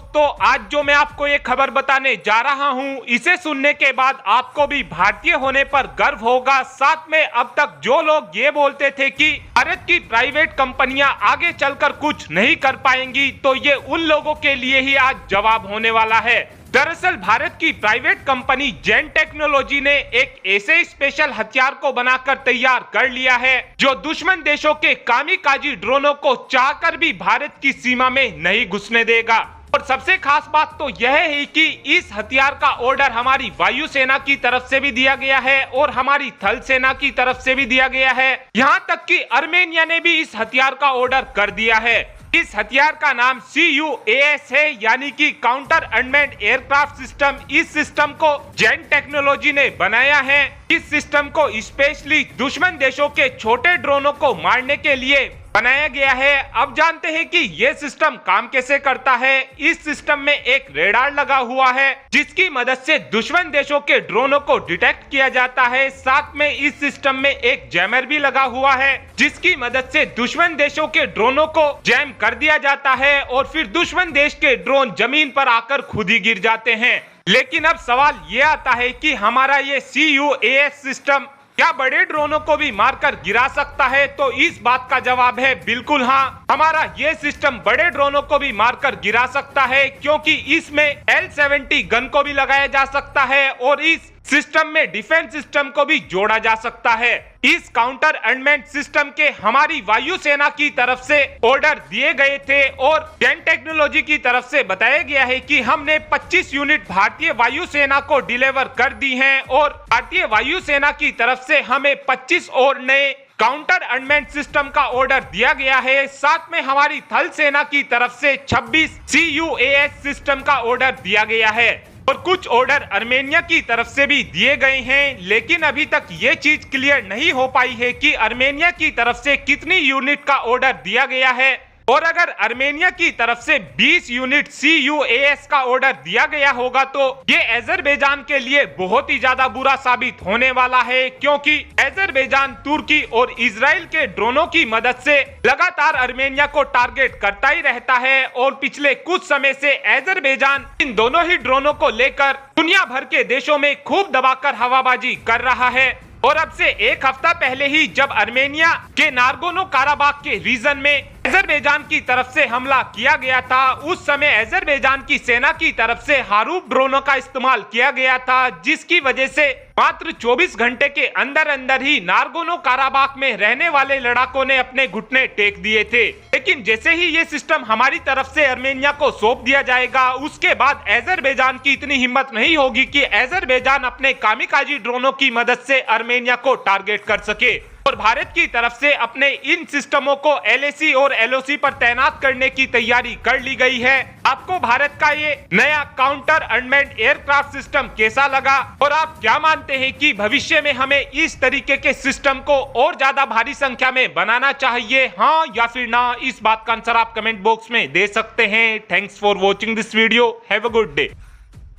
दोस्तों, आज जो मैं आपको ये खबर बताने जा रहा हूँ, इसे सुनने के बाद आपको भी भारतीय होने पर गर्व होगा। साथ में अब तक जो लोग ये बोलते थे कि भारत की प्राइवेट कंपनियां आगे चलकर कुछ नहीं कर पाएंगी, तो ये उन लोगों के लिए ही आज जवाब होने वाला है। दरअसल भारत की प्राइवेट कंपनी जेन टेक्नोलॉजी ने एक ऐसे स्पेशल हथियार को बनाकर तैयार कर लिया है जो दुश्मन देशों के कामिकाजी ड्रोनों को चाहकर भी भारत की सीमा में नहीं घुसने देगा। और सबसे खास बात तो यह है कि इस हथियार का ऑर्डर हमारी वायुसेना की तरफ से भी दिया गया है और हमारी थल सेना की तरफ से भी दिया गया है। यहाँ तक कि आर्मेनिया ने भी इस हथियार का ऑर्डर कर दिया है। इस हथियार का नाम CUAS है, यानी कि काउंटर अनमैन्ड एयरक्राफ्ट सिस्टम। इस सिस्टम को जेन टेक्नोलॉजी ने बनाया है। इस सिस्टम को स्पेशली दुश्मन देशों के छोटे ड्रोनों को मारने के लिए बनाया गया है। अब जानते हैं कि यह सिस्टम काम कैसे करता है। इस सिस्टम में एक रेडार लगा हुआ है जिसकी मदद से दुश्मन देशों के ड्रोनों को डिटेक्ट किया जाता है। साथ में इस सिस्टम में एक जैमर भी लगा हुआ है जिसकी मदद से दुश्मन देशों के ड्रोनों को जैम कर दिया जाता है और फिर दुश्मन देश के ड्रोन जमीन पर आकर खुद ही गिर जाते हैं। लेकिन अब सवाल ये आता है कि हमारा ये CUAS सिस्टम क्या बड़े ड्रोनों को भी मारकर गिरा सकता है? तो इस बात का जवाब है बिल्कुल हाँ। हमारा ये सिस्टम बड़े ड्रोनों को भी मारकर गिरा सकता है, क्योंकि इसमें L-70 गन को भी लगाया जा सकता है और इस सिस्टम में डिफेंस सिस्टम को भी जोड़ा जा सकता है। इस काउंटर अनमैन्ड सिस्टम के हमारी वायुसेना की तरफ से ऑर्डर दिए गए थे और जेन टेक्नोलॉजी की तरफ से बताया गया है कि हमने 25 यूनिट भारतीय वायुसेना को डिलीवर कर दी हैं और भारतीय वायुसेना की तरफ से हमें 25 और नए काउंटर अनमैन्ड सिस्टम का ऑर्डर दिया गया है। साथ में हमारी थल सेना की तरफ से 26 CUAS सिस्टम का ऑर्डर दिया गया है और कुछ ऑर्डर आर्मेनिया की तरफ से भी दिए गए हैं। लेकिन अभी तक ये चीज क्लियर नहीं हो पाई है कि आर्मेनिया की तरफ से कितनी यूनिट का ऑर्डर दिया गया है। और अगर आर्मेनिया की तरफ से 20 यूनिट CUAS का ऑर्डर दिया गया होगा तो ये अजरबैजान के लिए बहुत ही ज्यादा बुरा साबित होने वाला है, क्योंकि अजरबैजान तुर्की और इजराइल के ड्रोनों की मदद से लगातार आर्मेनिया को टारगेट करता ही रहता है और पिछले कुछ समय से अजरबैजान इन दोनों ही ड्रोनों को लेकर दुनिया भर के देशों में खूब दबाकर हवाबाजी कर रहा है। और अब से एक हफ्ता पहले ही जब आर्मेनिया के नागोर्नो काराबाख के रीजन में अजरबैजान की तरफ से हमला किया गया था, उस समय अजरबैजान की सेना की तरफ से हारूफ ड्रोनों का इस्तेमाल किया गया था, जिसकी वजह से मात्र 24 घंटे के अंदर अंदर ही नागोर्नो काराबाख में रहने वाले लड़ाकों ने अपने घुटने टेक दिए थे। लेकिन जैसे ही ये सिस्टम हमारी तरफ से आर्मेनिया को सौंप दिया जाएगा, उसके बाद अजरबैजान की इतनी हिम्मत नहीं होगी कि अजरबैजान अपने कामिकाजी ड्रोनों की मदद से आर्मेनिया को टारगेट कर सके। और भारत की तरफ से अपने इन सिस्टमों को LAC और LOC पर तैनात करने की तैयारी कर ली गई है। आपको भारत का ये नया काउंटर अनमैन्ड एयरक्राफ्ट सिस्टम कैसा लगा और आप क्या मानते हैं कि भविष्य में हमें इस तरीके के सिस्टम को और ज्यादा भारी संख्या में बनाना चाहिए, हाँ या फिर ना? इस बात का आंसर आप कमेंट बॉक्स में दे सकते हैं। Thanks for watching this video. Have a good day.